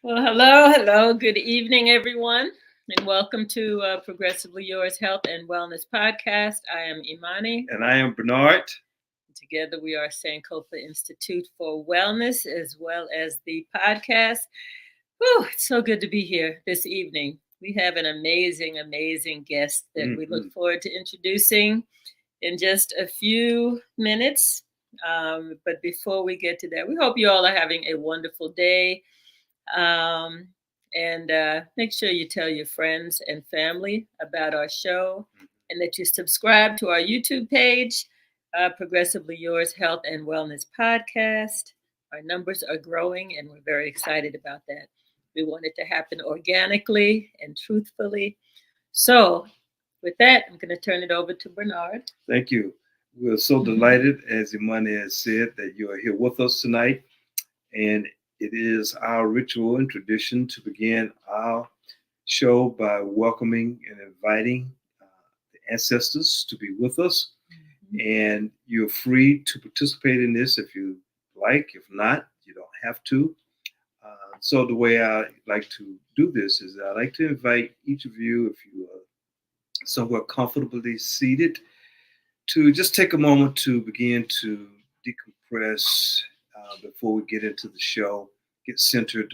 Well, hello. Good evening, everyone, and welcome to Progressively Yours Health and Wellness Podcast. I am Imani. And I am Bernard. Together we are Sankofa Institute for Wellness, as well as the podcast. Whew, it's so good to be here this evening. We have an amazing guest that we look forward to introducing in just a few minutes. But before we get to that, we hope you all are having a wonderful day. And make sure you tell your friends and family about our show and that you subscribe to our YouTube page, Progressively Yours Health and Wellness Podcast. Our numbers are growing and we're very excited about that. We want it to happen organically and truthfully. So with that, I'm going to turn it over to Bernard. Thank you. We're so delighted, as Imani has said, that you are here with us tonight. And it is our ritual and tradition to begin our show by welcoming and inviting the ancestors to be with us. And you're free to participate in this if you like. If not, you don't have to. So the way I like to do this is I like to invite each of you, if you are somewhat comfortably seated, to just take a moment to begin to decompress before we get into the show, get centered.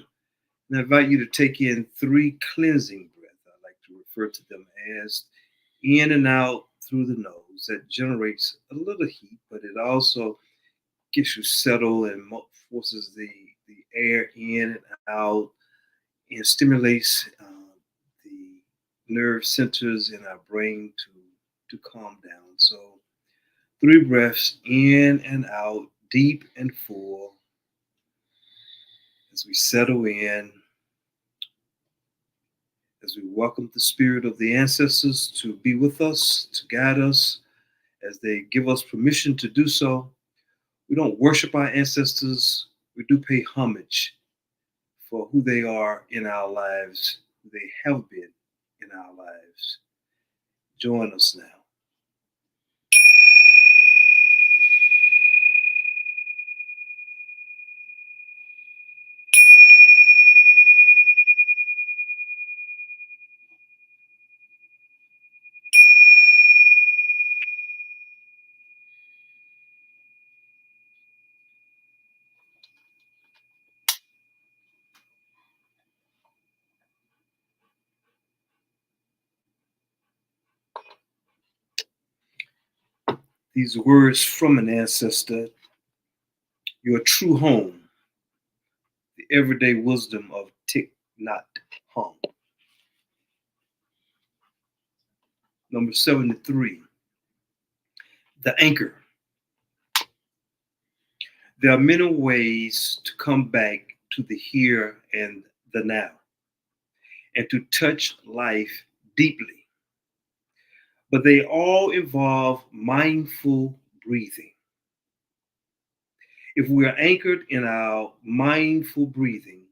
And I invite you to take in 3 cleansing breaths. I like to refer to them as in and out through the nose. That generates a little heat, but it also gets you settled and forces the air in and out and stimulates the nerve centers in our brain to calm down. So 3 breaths in and out, deep and full, as we settle in, as we welcome the spirit of the ancestors to be with us, to guide us, as they give us permission to do so. We don't worship our ancestors. We do pay homage for who they are in our lives, who they have been in our lives. Join us now. These words from an ancestor, your true home, the everyday wisdom of Thich Nhat Hanh. Number 73, the anchor. There are many ways to come back to the here and the now, and to touch life deeply. But they all involve mindful breathing. If we are anchored in our mindful breathing,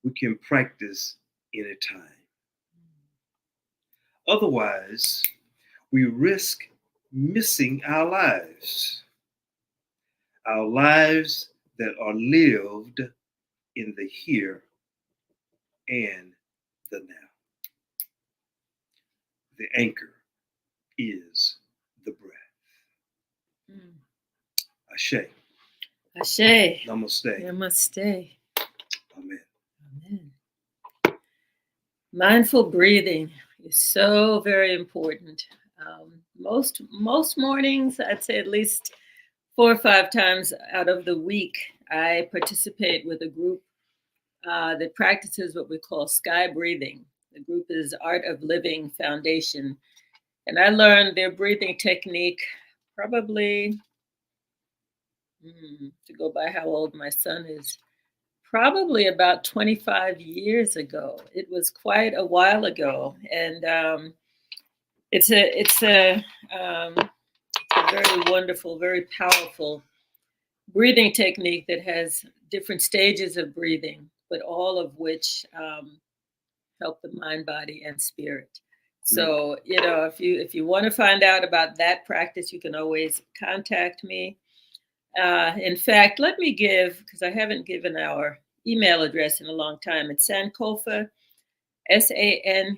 we can practice anytime. Otherwise, we risk missing our lives that are lived in the here and the now. The anchor is the breath. Ashe. Ashe. Namaste. Namaste. Amen. Amen. Mindful breathing is so very important. Most mornings, I'd say at least 4 or 5 times out of the week, I participate with a group that practices what we call sky breathing. The group is Art of Living Foundation. And I learned their breathing technique probably, to go by how old my son is, probably about 25 years ago. It was quite a while ago. And it's a very wonderful, very powerful breathing technique that has different stages of breathing, but all of which help the mind, body, and spirit. So, if you want to find out about that practice, you can always contact me. In fact, let me give, because I haven't given our email address in a long time. It's Sankofa, Sankofa,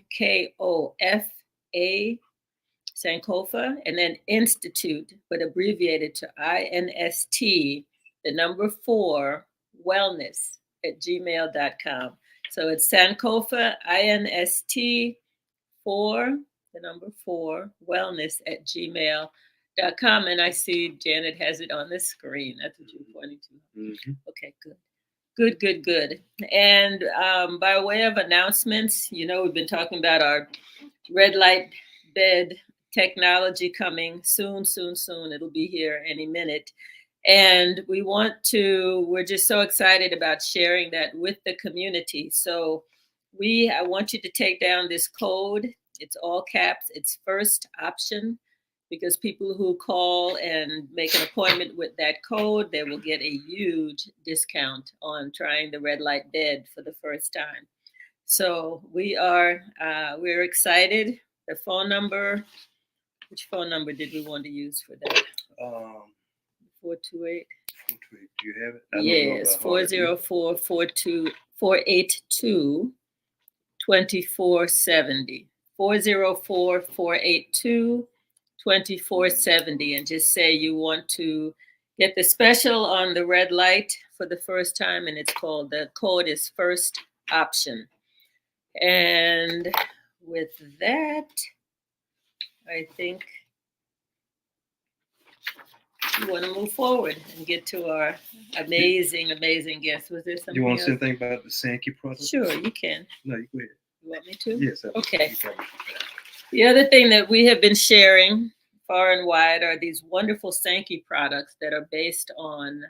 Sankofa, and then Institute, but abbreviated to INST, the number 4, wellness @gmail.com. So it's Sankofa, INST 4, the number 4, wellness @gmail.com. And I see Janet has it on the screen. That's what you're pointing to. Okay, good. Good. And by way of announcements, we've been talking about our red light bed technology coming soon. It'll be here any minute. And we're just so excited about sharing that with the community. So I want you to take down this code. It's all caps. It's first option, because people who call and make an appointment with that code, they will get a huge discount on trying the red light bed for the first time. So we're excited. The phone number, which phone number did we want to use for that? 428. Do you have it? Yes, 404-482-2470. 404-482-2470. And just say you want to get the special on the red light for the first time, and the code is first option. And with that, I think we want to move forward and get to our amazing guest. Was there something you want to else? say anything about the Sankey product? Sure, you can. No, you go ahead. You want me to? Yes. Okay. The other thing that we have been sharing far and wide are these wonderful Sankey products that are based on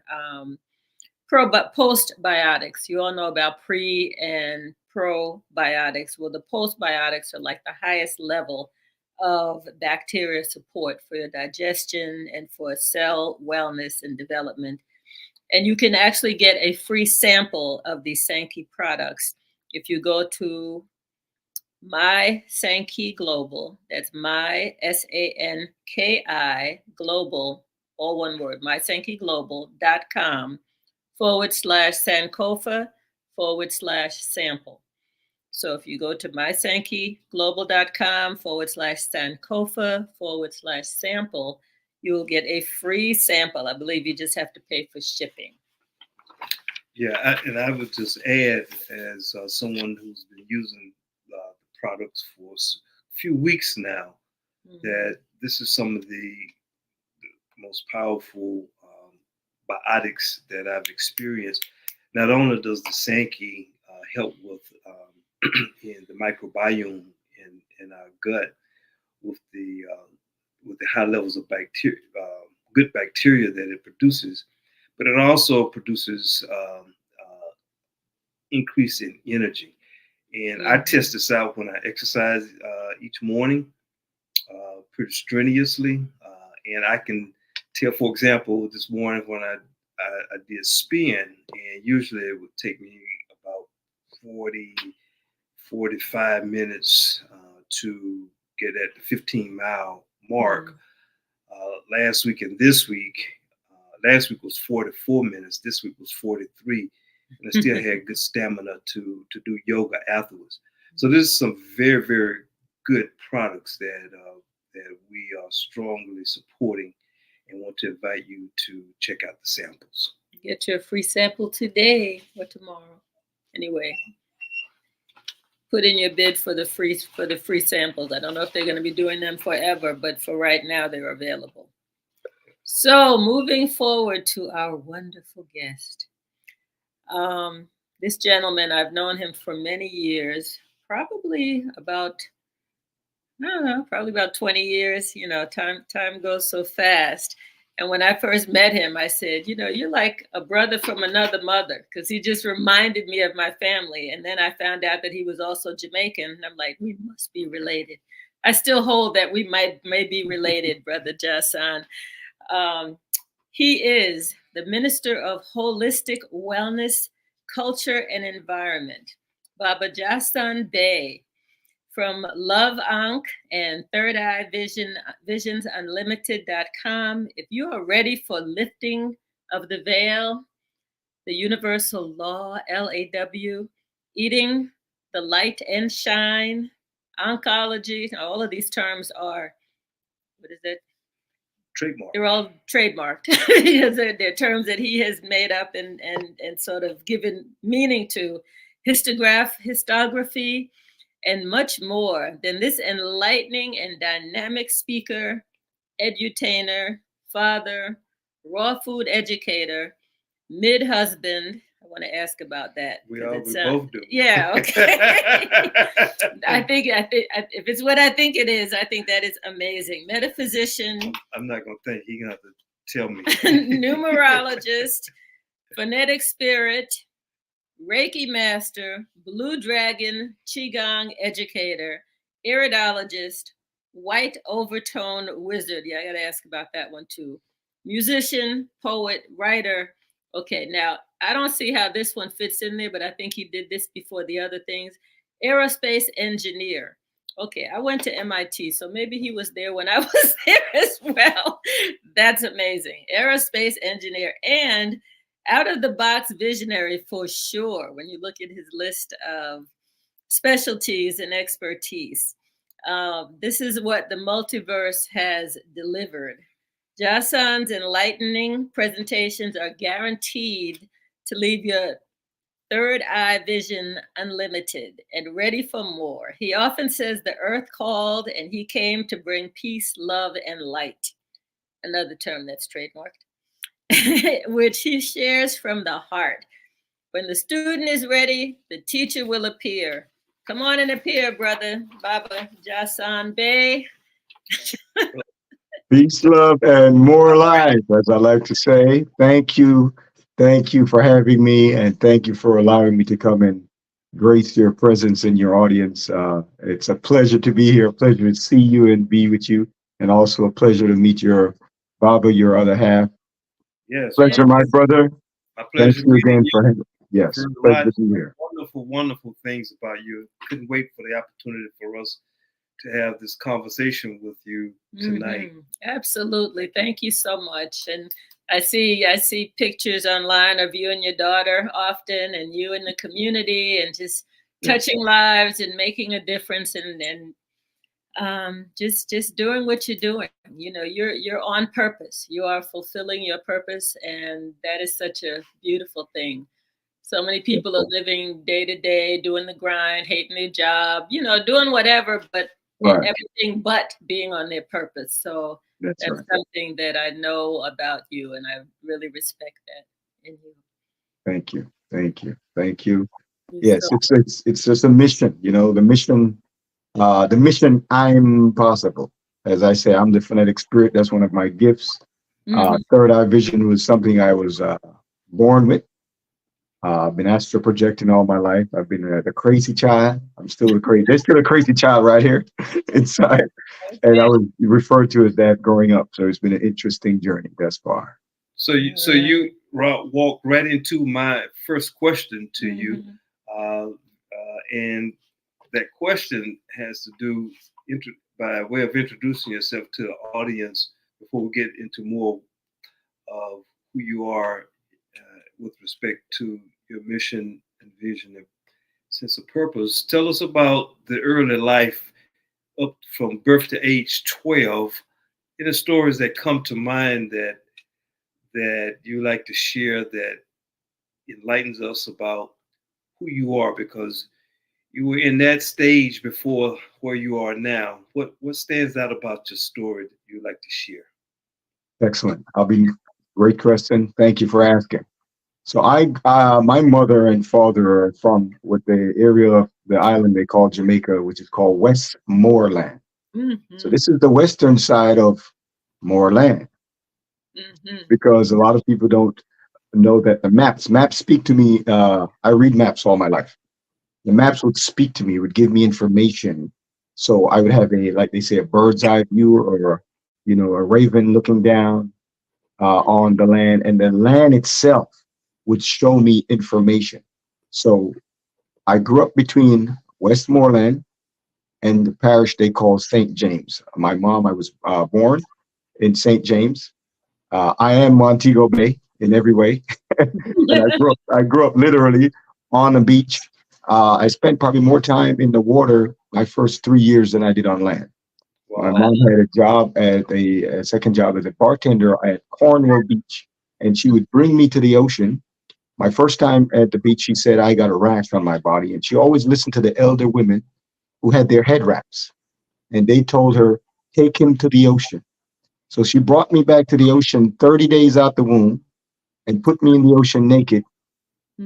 postbiotics. You all know about pre and probiotics. Well, the postbiotics are like the highest level of bacteria support for your digestion and for cell wellness and development. And you can actually get a free sample of these Sankey products if you go to My Sankey Global. That's my SANKI Global, all one word, mysankheyglobal.com/Sankofa/sample. So if you go to mysankheyglobal.com/Sankofa/sample, you will get a free sample. I believe you just have to pay for shipping. Yeah, and I would just add, as someone who's been using the products for a few weeks now, that this is some of the most powerful biotics that I've experienced. Not only does the Sankey help with in the microbiome in our gut with the high levels of bacteria, good bacteria that it produces, but it also produces increase in energy. And I test this out when I exercise each morning pretty strenuously. And I can tell, for example, this morning when I did spin, and usually it would take me about 45 minutes to get at the 15-mile mark. Last week and this week, last week was 44 minutes. This week was 43. And I still had good stamina to do yoga afterwards. So there's some very, very good products that we are strongly supporting and want to invite you to check out the samples. Get your free sample today or tomorrow. Anyway, put in your bid for the free samples. I don't know if they're going to be doing them forever, but for right now, they're available. So moving forward to our wonderful guest. This gentleman, I've known him for many years, probably about I don't know, probably about 20 years. Time goes so fast. And when I first met him, I said, you're like a brother from another mother, because he just reminded me of my family. And then I found out that he was also Jamaican. And I'm like, we must be related. I still hold that we may be related, Brother Jah Sun. He is the Minister of Holistic Wellness, Culture, and Environment, Baba Jah Sun Bey, from Love Ankh and Third Eye Visions Unlimited.com. If you are ready for lifting of the veil, the Universal L.A.W, eating the light and shine, oncology, all of these terms are, what is it? Trademark. They're all trademarked. Because they're terms that he has made up and sort of given meaning to. Histography, and much more. Then this enlightening and dynamic speaker, edutainer, father, raw food educator, Midhusband. I want to ask about that. We both do. Yeah, okay. I think if it's what I think it is, I think that is amazing. Metaphysician. I'm not going to think. He's going to have to tell me. Numerologist, Phonetic Spirit, Reiki Master, Dragon Qi-Gong Educator, Iridiologist, White Overtone Wizard. Yeah, I got to ask about that one too. Musician, poet, writer. Okay, now I don't see how this one fits in there, but I think he did this before the other things. Aerospace Engineer. Okay, I went to MIT, so maybe he was there when I was there as well. That's amazing. Aerospace Engineer and out-of-the-box visionary for sure when you look at his list of specialties and expertise. This is what the multiverse has delivered. Jah Sun's enlightening presentations are guaranteed to leave your third eye vision unlimited and ready for more. He often says the earth called and he came to bring peace, love, and light. Another term that's trademarked. Which he shares from the heart. When the student is ready, the teacher will appear. Come on and appear, brother. Baba Jah Sun Bey. Peace, love, and more life, as I like to say. Thank you. Thank you for having me, and thank you for allowing me to come and grace your presence in your audience. It's a pleasure to be here, a pleasure to see you and be with you, and also a pleasure to meet your Baba, your other half. Yes. Pleasure, my brother. My pleasure. Thank you again for him. Yes, pleasure to be here. Wonderful, wonderful things about you. Couldn't wait for the opportunity for us to have this conversation with you tonight. Mm-hmm. Absolutely. Thank you so much. And I see pictures online of you and your daughter often, and you in the community, and just touching lives and making a difference, and just doing what you're doing. You're on purpose. You are fulfilling your purpose, and that is such a beautiful thing. So many people are living day to day, doing the grind, hating their job, doing whatever, but everything but being on their purpose. So that's something that I know about you, and I really respect that in you. Thank you. Thank you. Thank you. Yes, it's just a mission. The mission, I'm possible. As I say, I'm the phonetic spirit. That's one of my gifts. Third eye vision was something I was born with. I've been astral projecting all my life. I've been the crazy child. I'm still there's still a crazy child right here inside. And I was referred to as that growing up. So it's been an interesting journey thus far. So you walked right into my first question to you. And that question has to do by way of introducing yourself to the audience before we get into more of who you are with respect to your mission and vision and sense of purpose. Tell us about the early life up from birth to age 12. Any stories that come to mind that you like to share that enlightens us about who you are, because you were in that stage before where you are now. What stands out about your story that you like to share? Excellent. Great question. Thank you for asking. So my mother and father are from what the area of the island they call Jamaica, which is called Westmoreland. So this is the western side of moorland, because a lot of people don't know that the maps speak to me. I read maps all my life. The maps would speak to me, would give me information. So I would have like they say, a bird's eye view, or, you know, a raven looking down on the land, and the land itself would show me information. So I grew up between Westmoreland and the parish they call St. James. My mom, I was born in St. James. I am Montego Bay in every way. And I grew up literally on a beach. I spent probably more time in the water my first 3 years than I did on land. Wow. My mom had a job a second job as a bartender at Cornwall Beach, and she would bring me to the ocean. My first time at the beach, she said I got a rash on my body, and she always listened to the elder women who had their head wraps, and they told her, take him to the ocean. So she brought me back to the ocean 30 days out the womb and put me in the ocean naked.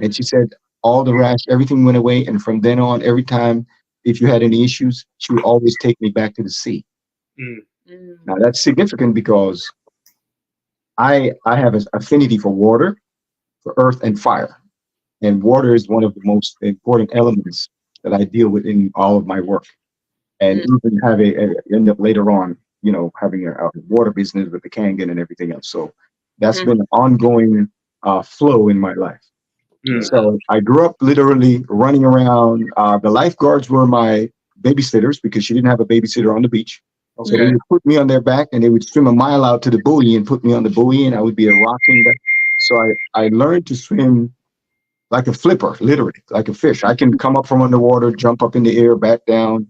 And she said all the rash, everything went away. And from then on, every time, if you had any issues, she would always take me back to the sea. Now that's significant because I have an affinity for water, for earth, and fire. And water is one of the most important elements that I deal with in all of my work. And even end up later on, you know, having a water business with the Kangen and everything else. So that's been an ongoing flow in my life. So I grew up literally running around. The lifeguards were my babysitters because she didn't have a babysitter on the beach. So they would put me on their back and they would swim a mile out to the buoy and put me on the buoy, and I would be a rocking. So I learned to swim like a flipper, literally, like a fish. I can come up from underwater, jump up in the air, back down.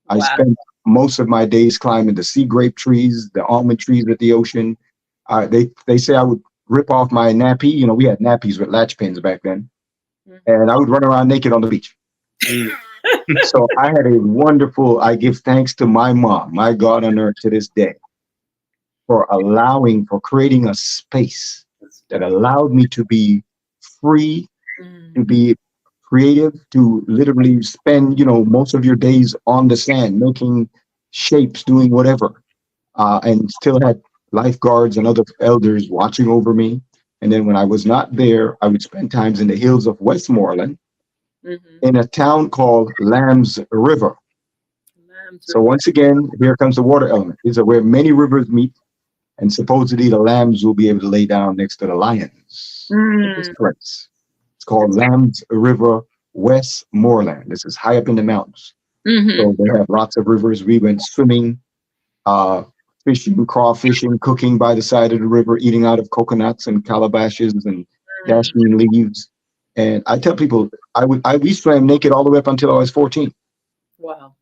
I spent most of my days climbing the sea grape trees, the almond trees at the ocean. They say I would rip off my nappy. You know, we had nappies with latch pins back then. And I would run around naked on the beach. So I had a wonderful, I give thanks to my mom, my God on earth to this day, for creating a space that allowed me to be free, to be creative, to literally spend, you know, most of your days on the sand, making shapes, doing whatever, and still had lifeguards and other elders watching over me. And then when I was not there, I would spend times in the hills of Westmoreland in a town called Lamb's River. So once again, here comes the water element. These are where many rivers meet, and supposedly the lambs will be able to lay down next to the lions at this place. It's called Lamb's River, Westmoreland. This is high up in the mountains. So they have lots of rivers. We went swimming, fishing, crawfishing, cooking by the side of the river, eating out of coconuts and calabashes and jasmine leaves. And I tell people, we swam naked all the way up until I was 14. Wow.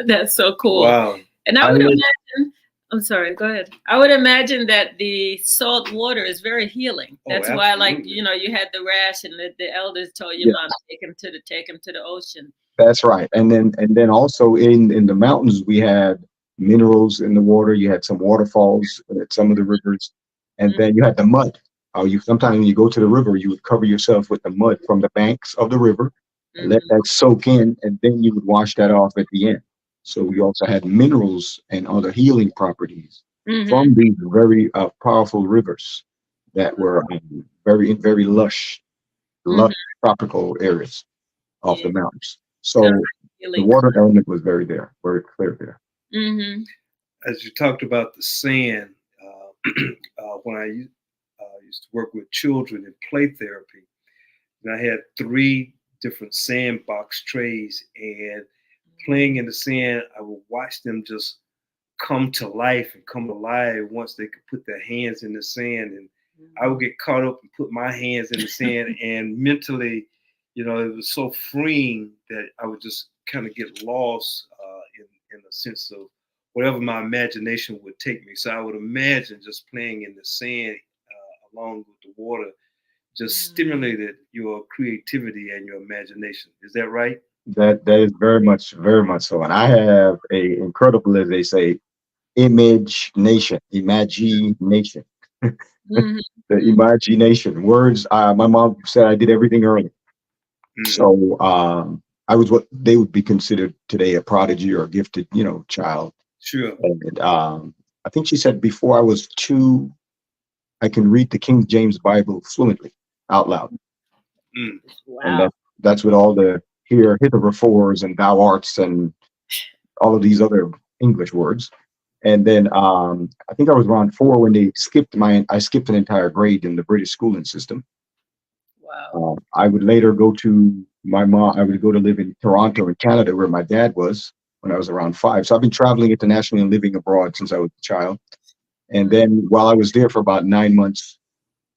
That's so cool. Wow. And I would imagine, I'm sorry, go ahead. I would imagine that the salt water is very healing. That's why, like, you know, you had the rash and the elders told your mom, take him to the ocean. That's right. And then also in the mountains, we had minerals in the water. You had some waterfalls at some of the rivers, and then you had the mud. Sometimes when you go to the river, you would cover yourself with the mud from the banks of the river, and let that soak in, and then you would wash that off at the end. So we also had minerals and other healing properties from these very powerful rivers that were very lush tropical areas of the mountains. So the water element was very clear there. As you talked about the sand, when I used to work with children in play therapy, and I had 3 different sandbox trays, and playing in the sand, I would watch them just come to life and come alive once they could put their hands in the sand. And I would get caught up and put my hands in the sand, and mentally, you know, it was so freeing that I would just kind of get lost in a sense of whatever my imagination would take me. So I would imagine just playing in the sand along with the water just stimulated your creativity and your imagination. Is that right? That is very much so. And I have a incredible, as they say, imagination. The imagination. Words. My mom said I did everything early. So I was what they would be considered today a prodigy or a gifted, you know, child. Sure. And I think she said before I was 2, I can read the King James Bible fluently out loud. Wow. And that's with all the hitherofores and thou arts and all of these other English words. And then I think I was around 4 when they I skipped an entire grade in the British schooling system. Wow. I would later go to I would go to live in Toronto in Canada, where my dad was when I was around 5. So I've been traveling internationally and living abroad since I was a child. And then while I was there for about 9 months,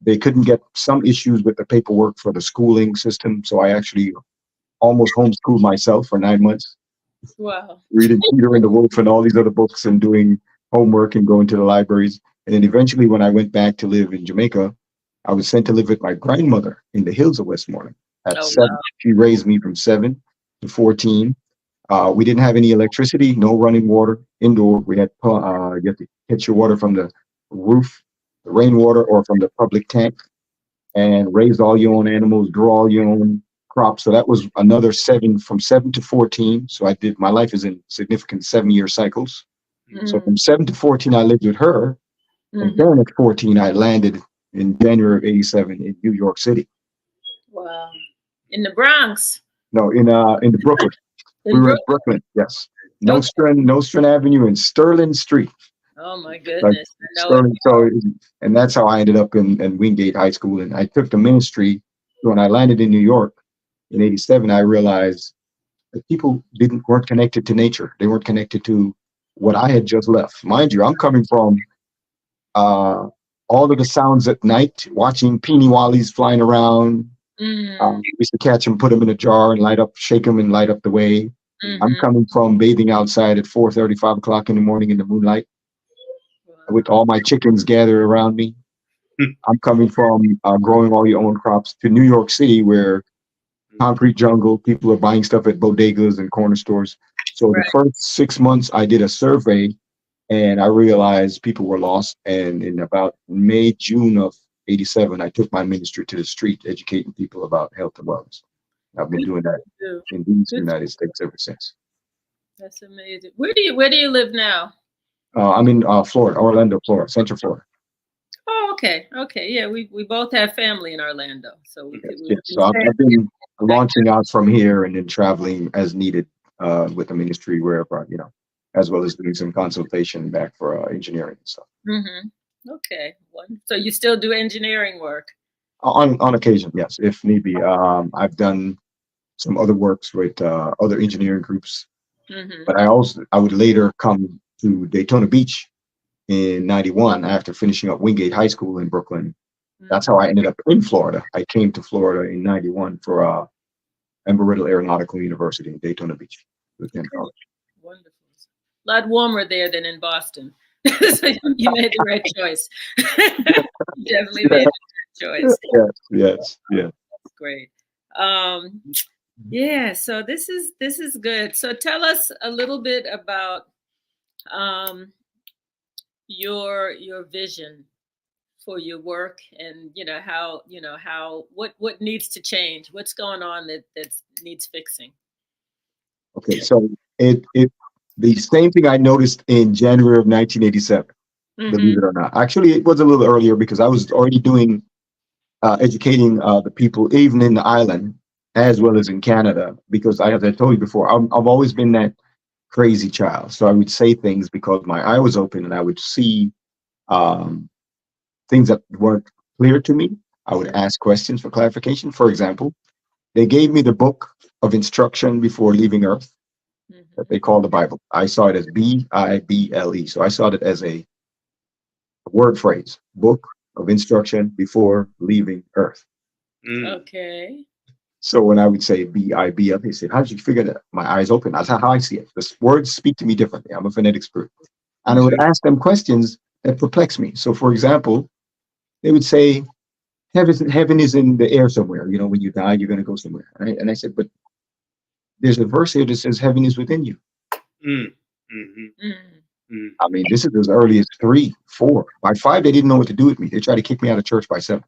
they couldn't get some issues with the paperwork for the schooling system. So I actually almost homeschooled myself for 9 months. Wow. Reading Peter and the Wolf and all these other books and doing homework and going to the libraries. And then eventually when I went back to live in Jamaica, I was sent to live with my grandmother in the hills of Westmoreland at 7. Wow. She raised me from 7 to 14. We didn't have any electricity, no running water indoor. We had you have to catch your water from the roof, the rainwater, or from the public tank, and raise all your own animals, grow all your own crops. So that was another 7, from 7 to 14. So my life is in significant 7-year cycles. So from 7 to 14, I lived with her. And then at 14, I landed in January of 87 in New York City. Wow. In the Bronx? No, in the Brooklyn. We were in Brooklyn, yes. Nostrand Avenue and Sterling Street. Oh my goodness. And that's how I ended up in Wingate High School. And I took the ministry. When I landed in New York in 87, I realized that people weren't connected to nature. They weren't connected to what I had just left. Mind you, I'm coming from all of the sounds at night, watching peeny wallies flying around. We used to catch them, put them in a jar and shake them and light up the way. I'm coming from bathing outside at 4:30, 5 o'clock in the morning in the moonlight with all my chickens gathered around me. I'm coming from growing all your own crops to New York City, where concrete jungle, people are buying stuff at bodegas and corner stores. So the first 6 months I did a survey and I realized people were lost. And in about May, June of 87, I took my ministry to the street, educating people about health and wellness. I've been doing that in these United States ever since. That's amazing. Where do you live now? I'm in Florida, Orlando, Florida, Central Florida. Oh, okay. Yeah, we both have family in Orlando, so so I've been launching out from here and then traveling as needed with the ministry wherever, as well as doing some consultation back for engineering and stuff. Okay. So you still do engineering work? On occasion, yes, if need be. I've done some other works with other engineering groups, but I would later come to Daytona Beach in 91 after finishing up Wingate High School in Brooklyn. That's how I ended up in Florida. I came to Florida in 91 for Embry-Riddle Aeronautical University in Daytona Beach. Wonderful. A lot warmer there than in Boston. So you made the right choice. You definitely made the right choice. Yes. That's great. Yeah, so this is good. So tell us a little bit about your vision for your work, and what needs to change, what's going on that needs fixing. Okay, so it the same thing I noticed in January of 1987, believe it or not. Actually, it was a little earlier because I was already doing educating the people even in the island as well as in Canada, because as I told you before, I've always been that crazy child. So I would say things because my eye was open and I would see things that weren't clear to me. I would ask questions for clarification. For example, they gave me the book of instruction before leaving Earth that they call the Bible. I saw it as Bible. So I saw it as a word phrase, book of instruction before leaving Earth. Okay. So when I would say Bible, they said, how did you figure that? My eyes open. That's how I see it. The words speak to me differently. I'm a phonetic spirit. And I would ask them questions that perplex me. So for example, they would say, heaven is in the air somewhere. When you die, you're going to go somewhere. Right? And I said, but there's a verse here that says heaven is within you. I mean, this is as early as 3, 4. By 5, they didn't know what to do with me. They tried to kick me out of church by 7.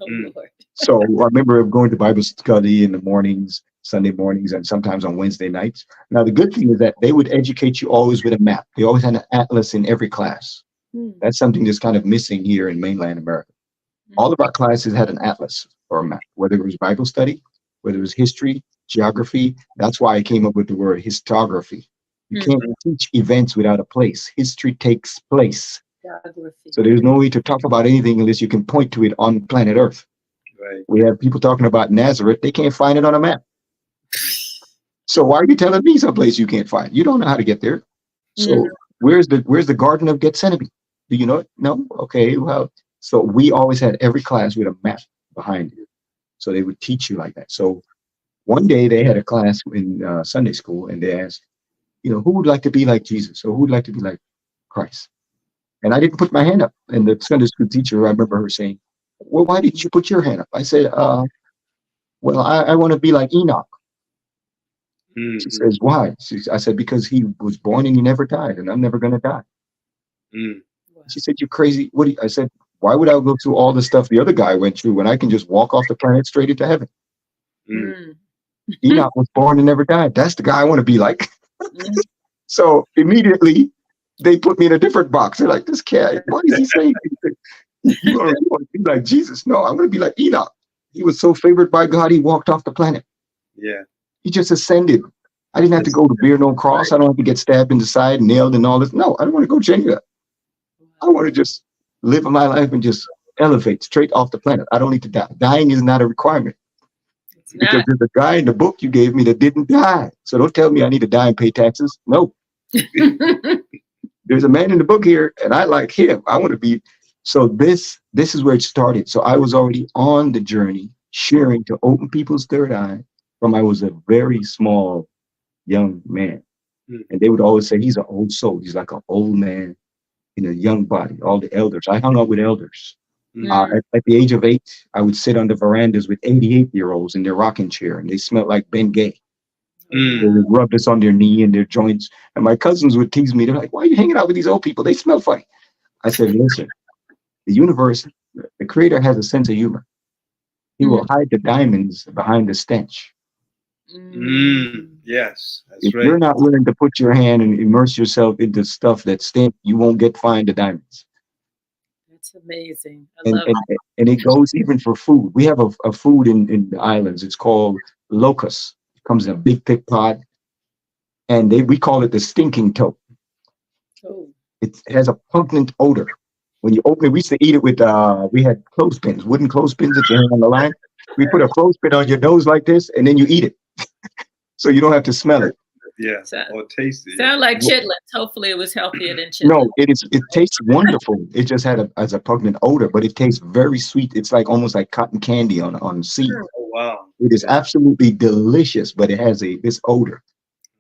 Oh, Lord. So I remember going to Bible study in the mornings, Sunday mornings and sometimes on Wednesday nights. Now, the good thing is that they would educate you always with a map. They always had an atlas in every class. That's something that's kind of missing here in mainland America. All of our classes had an atlas or a map, whether it was Bible study, whether it was history, geography. That's why I came up with the word histography. You can't teach events without a place. History takes place. Geography. So there's no way to talk about anything unless you can point to it on planet Earth. Right. We have people talking about Nazareth. They can't find it on a map. So why are you telling me someplace you can't find? You don't know how to get there. So where's the Garden of Gethsemane? Do you know it? No? Okay, well, so we always had every class with a map behind it. So they would teach you like that. So one day they had a class in Sunday school and they asked, who would like to be like Jesus or who would like to be like Christ? And I didn't put my hand up. And the Sunday school teacher, I remember her saying, well, why didn't you put your hand up? I said, well, I want to be like Enoch. She says, why? I said, because he was born and he never died and I'm never going to die. She said, you crazy. I said, why would I go through all the stuff the other guy went through when I can just walk off the planet straight into heaven? Enoch was born and never died. That's the guy I want to be like. So immediately they put me in a different box. They're like, this cat, what is he saying? You want to be like Jesus? No, I'm going to be like Enoch. He was so favored by God, he walked off the planet. Yeah. He just ascended. I didn't have to go to bear no cross. I don't have to get stabbed in the side, nailed and all this. No, I don't want to go change that. I want to just live my life and just elevate straight off the planet. I don't need to die. Dying is not a requirement. Because there's a guy in the book you gave me that didn't die. So don't tell me I need to die and pay taxes. No. There's a man in the book here and I like him. I want to be. So this is where it started. So I was already on the journey, sharing to open people's third eye from I was a very small young man. And they would always say, he's an old soul. He's like an old man in a young body, all the elders. I hung out with elders. At the age of 8, I would sit on the verandas with 88-year-olds in their rocking chair, and they smelled like Ben Gay. They would rub this on their knee and their joints. And my cousins would tease me. They're like, why are you hanging out with these old people? They smell funny. I said, listen, the universe, the creator has a sense of humor. He will hide the diamonds behind the stench. Yes, that's if right. you're not willing to put your hand and immerse yourself into stuff that stinks, you won't find the diamonds. That's amazing. I love it. And it goes even for food. We have a food in the islands. It's called locust. It comes in a big thick pot, and we call it the stinking toe. Oh. It has a pungent odor. When you open it, we used to eat it with we had clothespins, wooden clothespins that you hang on the line. We put a clothespin on your nose like this, and then you eat it, so you don't have to smell it. Yeah, or taste it. Sound like chitlins. Hopefully, it was healthier than chitlins. No, it is. It tastes wonderful. It just had a pungent odor, but it tastes very sweet. It's like almost like cotton candy on seed. Oh wow! It is absolutely delicious, but it has this odor.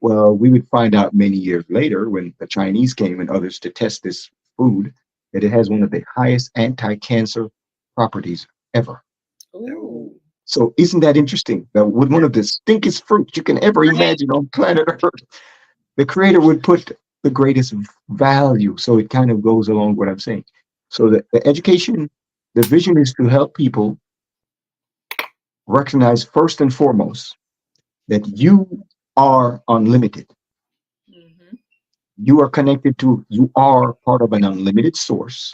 Well, we would find out many years later when the Chinese came and others to test this food that it has one of the highest anti-cancer properties ever. Ooh. So isn't that interesting? That with one of the stinkiest fruits you can ever imagine on planet Earth, the creator would put the greatest value. So it kind of goes along with what I'm saying. So the education, the vision is to help people recognize first and foremost that you are unlimited. You are connected to, you are part of an unlimited source.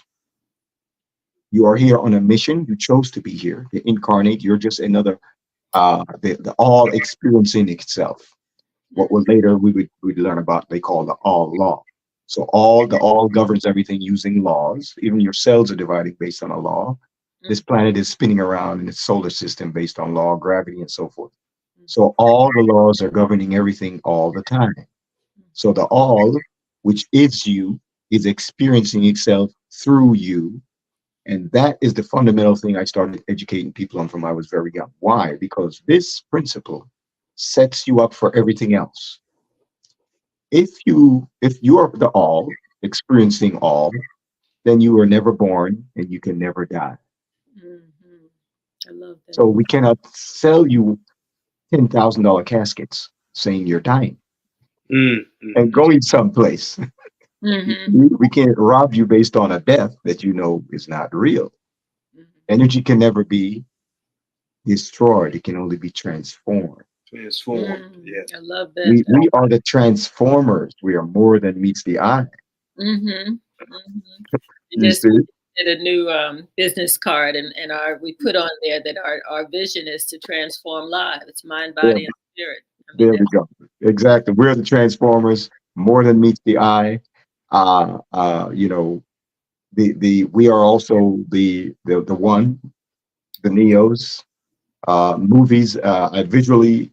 You are here on a mission. You chose to be here, to incarnate. You're just another, the all experiencing itself. What was later we'd learn about, they call the all law. So the all governs everything using laws. Even your cells are divided based on a law. This planet is spinning around in its solar system based on law of gravity and so forth. So all the laws are governing everything all the time. So the all, which is you, is experiencing itself through you. And that is the fundamental thing I started educating people on from I was very young. Why? Because this principle sets you up for everything else. If you are the all, experiencing all, then you are never born and you can never die. I love that. So we cannot sell you $10,000 caskets saying you're dying and going someplace. We can't rob you based on a death that you know is not real. Energy can never be destroyed. It can only be transformed. Transformed. Yes. I love that. We are the transformers. We are more than meets the eye. Mm-hmm. Mm-hmm. You see? Did a new business card, and we put on there that our vision is to transform lives, mind, body, and spirit. There we go. Exactly. We're the transformers, more than meets the eye. You know, we are also the Neos. Movies, I visually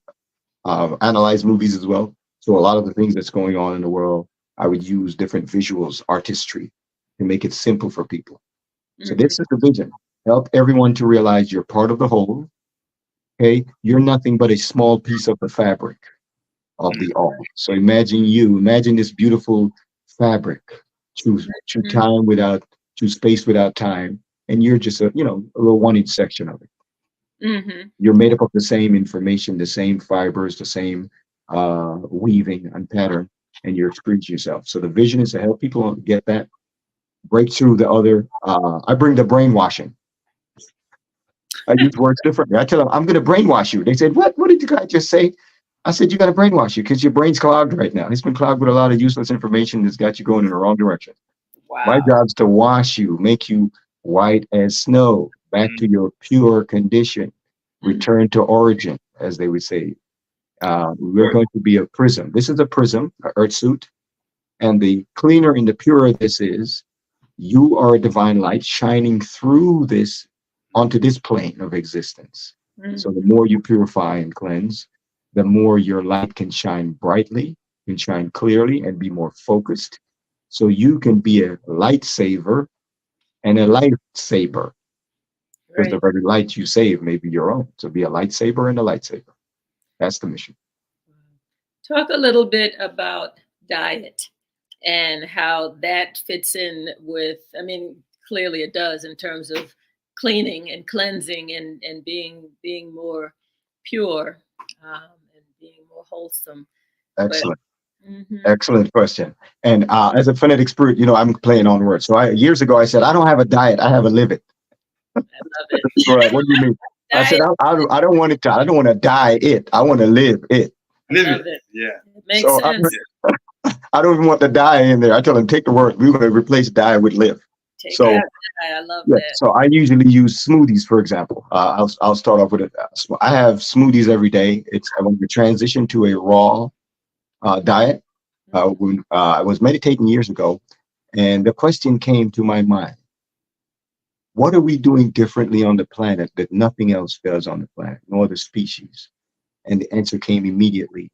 analyze movies as well. So a lot of the things that's going on in the world, I would use different visuals, artistry, to make it simple for people. So this is the vision. Help everyone to realize you're part of the whole. Okay, you're nothing but a small piece of the fabric of the all. So imagine this beautiful fabric, choose time without, choose space without time, and you're just a little 1-inch section of it. Mm-hmm. You're made up of the same information, the same fibers, the same weaving and pattern, and you're experiencing yourself. So the vision is to help people get that, break through the other. I bring the brainwashing. I use words differently. I tell them, I'm going to brainwash you. They said, what? What did the guy just say? I said, you got to brainwash you because your brain's clogged right now. It's been clogged with a lot of useless information that's got you going in the wrong direction. Wow. My job's to wash you, make you white as snow, back to your pure condition, return to origin, as they would say. We're going to be a prism. This is a prism, an earth suit. And the cleaner and the purer this is, you are a divine light shining through this onto this plane of existence. So the more you purify and cleanse, the more your light can shine brightly, can shine clearly, and be more focused. So you can be a lightsaver and a lightsaber. Because the very light you save may be your own. So be a lightsaber and a lightsaber. That's the mission. Talk a little bit about diet and how that fits in with, I mean, clearly it does in terms of cleaning and cleansing and being more pure and being more wholesome. Excellent. Excellent question. And as a phonetic spirit, I'm playing on words. So years ago, I said, I don't have a diet. I have a live it. I love it. Right. What do you mean? I said, I don't want to. I don't want to die it. I want to live it. Live it. Yeah. It makes sense. I don't even want the die in there. I tell them, take the word. We're going to replace die with live. I love that. So I usually use smoothies, for example. I'll start off with it. I have smoothies every day. I want to transition to a raw diet. When I was meditating years ago, and the question came to my mind: what are we doing differently on the planet that nothing else does on the planet, no other species? And the answer came immediately: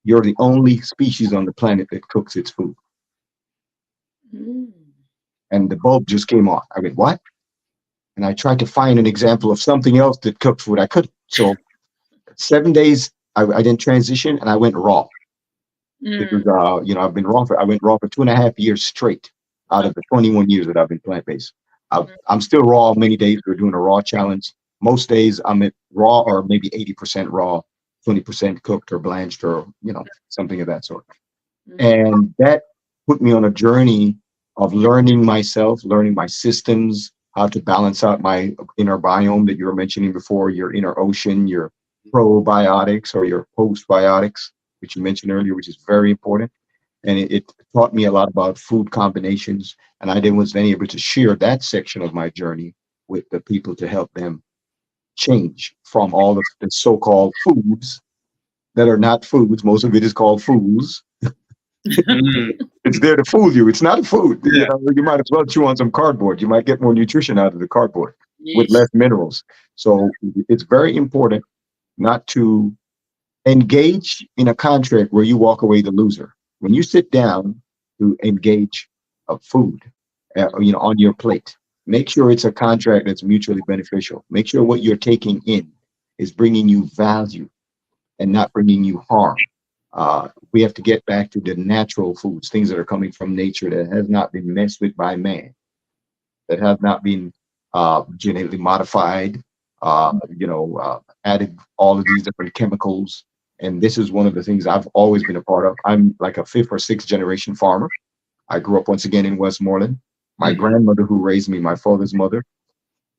you're the only species on the planet that cooks its food. And the bulb just came on. I went, what? And I tried to find an example of something else that cooked food. I couldn't. So 7 days, I didn't transition, and I went raw. Because I've been raw I went raw for 2.5 years straight out of the 21 years that I've been plant-based. I'm still raw many days. We're doing a raw challenge. Most days I'm at raw or maybe 80% raw, 20% cooked or blanched or something of that sort. And that put me on a journey of learning myself, learning my systems, how to balance out my inner biome that you were mentioning before, your inner ocean, your probiotics or your postbiotics, which you mentioned earlier, which is very important. And it taught me a lot about food combinations. And I was then able to share that section of my journey with the people to help them change from all of the so-called foods that are not foods. Most of it is called foods. It's there to fool you. It's not a food. Yeah. You might as well chew on some cardboard. You might get more nutrition out of the cardboard with less minerals. So it's very important not to engage in a contract where you walk away the loser. When you sit down to engage a food, on your plate, make sure it's a contract that's mutually beneficial. Make sure what you're taking in is bringing you value and not bringing you harm. We have to get back to the natural foods, things that are coming from nature that has not been messed with by man, that have not been genetically modified, added all of these different chemicals. And this is one of the things I've always been a part of. I'm like a 5th or 6th generation farmer. I grew up once again in Westmoreland. My grandmother, who raised me, my father's mother,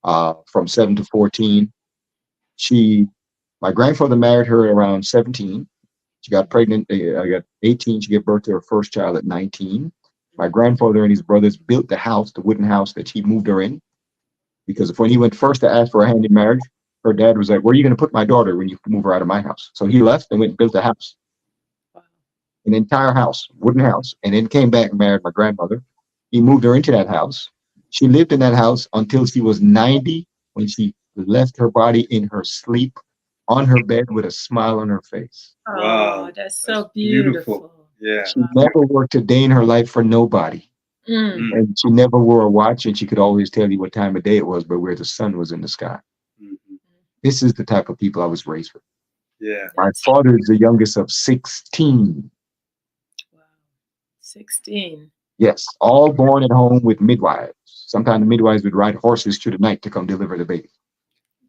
from 7 to 14, she My grandfather married her around 17. She got pregnant. I got 18. She gave birth to her first child at 19. My grandfather and his brothers built the house, the wooden house that he moved her in. Because when he went first to ask for a hand in marriage, her dad was like, "Where are you going to put my daughter when you move her out of my house?" So he left and went and built a house, an entire house, wooden house, and then came back and married my grandmother. He moved her into that house. She lived in that house until she was 90, when she left her body in her sleep on her bed with a smile on her face. Wow, that's so beautiful. Yeah. She never worked a day in her life for nobody. And she never wore a watch, and she could always tell you what time of day it was, but where the sun was in the sky. This is the type of people I was raised with. Yeah. My father is the youngest of 16. Wow. 16. Yes, all born at home with midwives. Sometimes the midwives would ride horses through the night to come deliver the baby.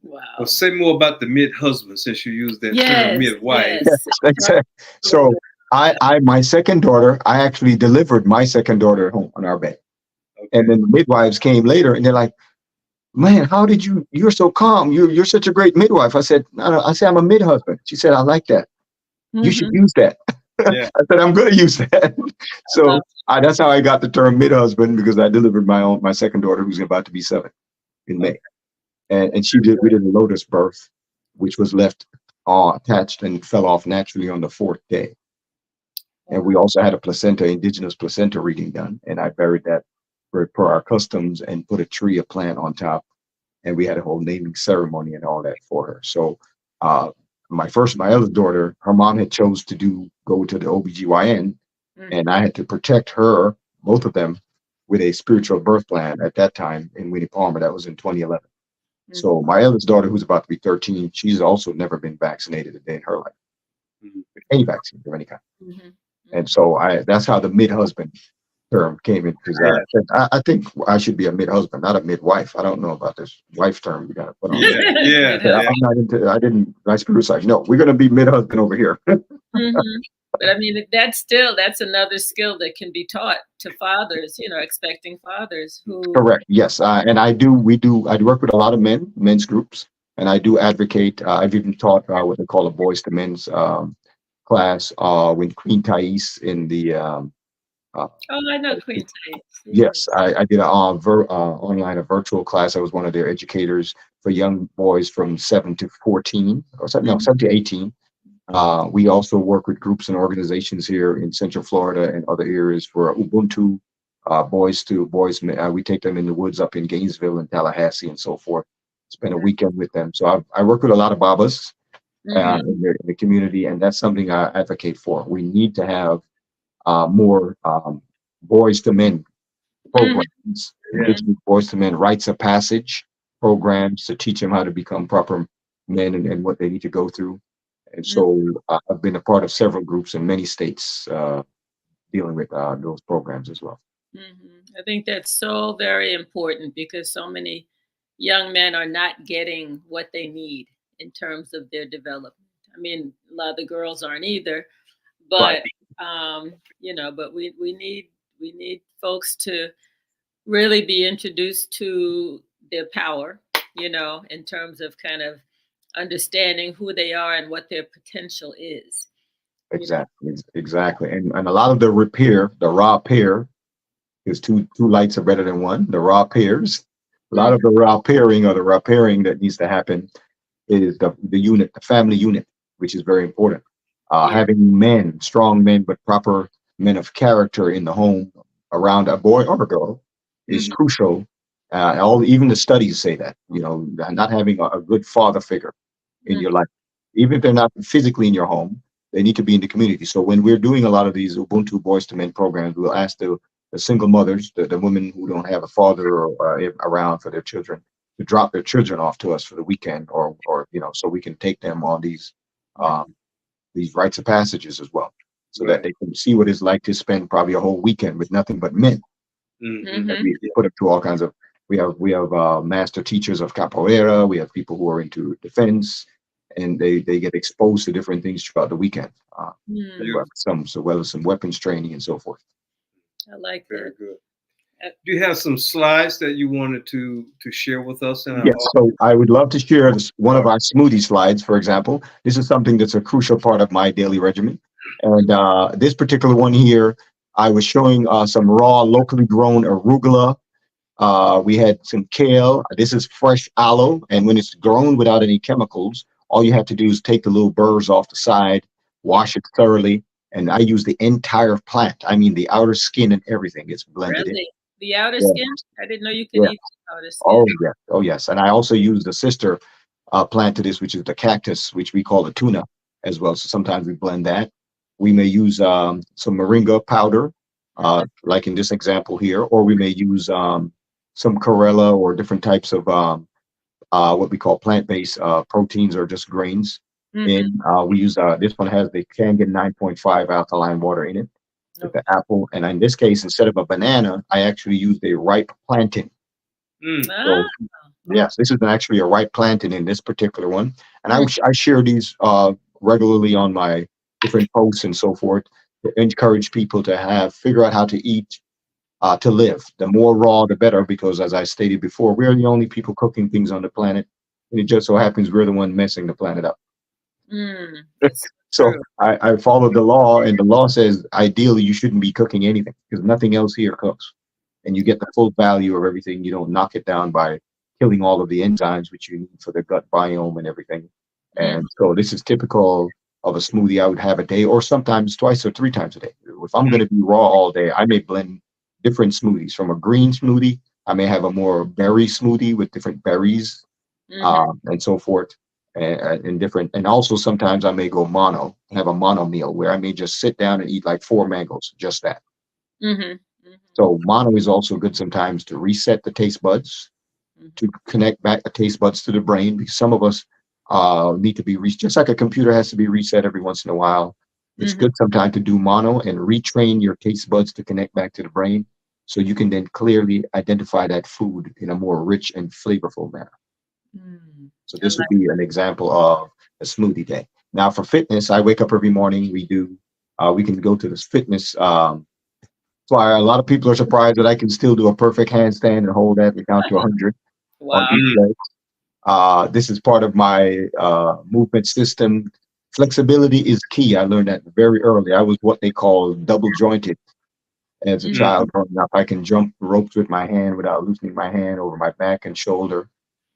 Wow. Well, say more about the mid-husband, since you used that term, midwife. Yes, exactly. So my second daughter, I actually delivered my second daughter at home on our bed. Okay. And then the midwives came later, and they're like, "Man, how did you're so calm. You're such a great midwife." I said, "No, I said, I'm a mid-husband." She said, "I like that. You should use that." Yeah. I said, "I'm going to use that." So that's how I got the term mid-husband, because I delivered my second daughter, who's about to be 7 in May. And we did a lotus birth, which was left attached and fell off naturally on the 4th day. And we also had a indigenous placenta reading done. And I buried that per our customs and put a plant on top. And we had a whole naming ceremony and all that for her. So my eldest daughter, her mom had chose to go to the OBGYN, and I had to protect her, both of them, with a spiritual birth plan at that time in Winnie Palmer. That was in 2011. So my eldest daughter, who's about to be 13, she's also never been vaccinated a day in her life, with any vaccine of any kind. And so that's how the mid-husband term came in, because I think I should be a mid-husband, not a midwife. I don't know about this wife term you got to put on. I'm not into. My spirit's like, no, we're going to be mid-husband over here. But I mean, that's another skill that can be taught to fathers, expecting fathers who. Correct. Yes. And I work with a lot of men's groups, and I do advocate. I've even taught what they call a boys to men's class with Queen Thais in the. I know Queen Thais. Yes, I did online a virtual class. I was one of their educators for young boys from 7 to 14, or 7 to 18. We also work with groups and organizations here in Central Florida and other areas for Ubuntu boys. We take them in the woods up in Gainesville and Tallahassee and so forth. Spend a weekend with them. So I work with a lot of Babas in the community, and that's something I advocate for. We need to have more boys to men programs, boys to men rites of passage programs to teach them how to become proper men and what they need to go through. And so I've been a part of several groups in many states dealing with those programs as well. I think that's so very important, because so many young men are not getting what they need in terms of their development. I mean, a lot of the girls aren't either, but but we need folks to really be introduced to their power, in terms of kind of understanding who they are and what their potential is. Exactly. And a lot of the raw pair, is two lights are better than one. The raw pairs, a lot of the raw pairing or the raw pairing that needs to happen is the unit, the family unit, which is very important. Having strong men, but proper men of character in the home around a boy or a girl is crucial. Even the studies say that, not having a good father figure in your life, even if they're not physically in your home, they need to be in the community. So when we're doing a lot of these Ubuntu Boys to Men programs, we'll ask the single mothers, the women who don't have a father around for their children, to drop their children off to us for the weekend, or so we can take them on these rites of passages as well, so that they can see what it's like to spend probably a whole weekend with nothing but men. We put them through all kinds of. We have master teachers of capoeira. We have people who are into defense, and they get exposed to different things throughout the weekend. As well as some weapons training and so forth. I like that. Very good. Do you have some slides that you wanted to share with us? Yes, so I would love to share one of our smoothie slides, for example. This is something that's a crucial part of my daily regimen. And this particular one here, I was showing some raw, locally grown arugula. We had some kale. This is fresh aloe. And when it's grown without any chemicals, all you have to do is take the little burrs off the side, wash it thoroughly. And I use the entire plant. I mean, the outer skin and everything. It's blended in. The outer skin? I didn't know you could eat the outer skin. Oh, yes. Oh, yes. And I also use the sister plant to this, which is the cactus, which we call the tuna as well. So sometimes we blend that. We may use some moringa powder, like in this example here, or we may use some chlorella or different types of what we call plant-based proteins or just grains. And we use this one has the Kangen 9.5 alkaline water in it. With the apple, and in this case, instead of a banana, I actually used a ripe plantain. So, yes, this is actually a ripe plantain in this particular one, and I share these regularly on my different posts and so forth to encourage people to figure out how to eat to live. The more raw, the better, because as I stated before, we're the only people cooking things on the planet, and it just so happens we're the one messing the planet up. So I followed the law, and the law says ideally you shouldn't be cooking anything because nothing else here cooks, and you get the full value of everything. You don't knock it down by killing all of the enzymes which you need for the gut biome and everything. And so this is typical of a smoothie I would have a day, or sometimes twice or three times a day. If I'm going to be raw all day, I may blend different smoothies. From a green smoothie, I may have a more berry smoothie with different berries and so forth. And also sometimes I may go mono and have a mono meal where I may just sit down and eat like 4 mangoes, just that. So mono is also good sometimes to reset the taste buds, to connect back the taste buds to the brain, because some of us need to be just like a computer has to be reset every once in a while. It's good sometimes to do mono and retrain your taste buds to connect back to the brain, so you can then clearly identify that food in a more rich and flavorful manner. So this would be an example of a smoothie day. Now for fitness, I wake up every morning. We can go to this fitness. That's why a lot of people are surprised that I can still do a perfect handstand and hold that and count to 100 on each leg. This is part of my movement system. Flexibility is key. I learned that very early. I was what they call double jointed as a child growing up. I can jump ropes with my hand without loosening my hand over my back and shoulder.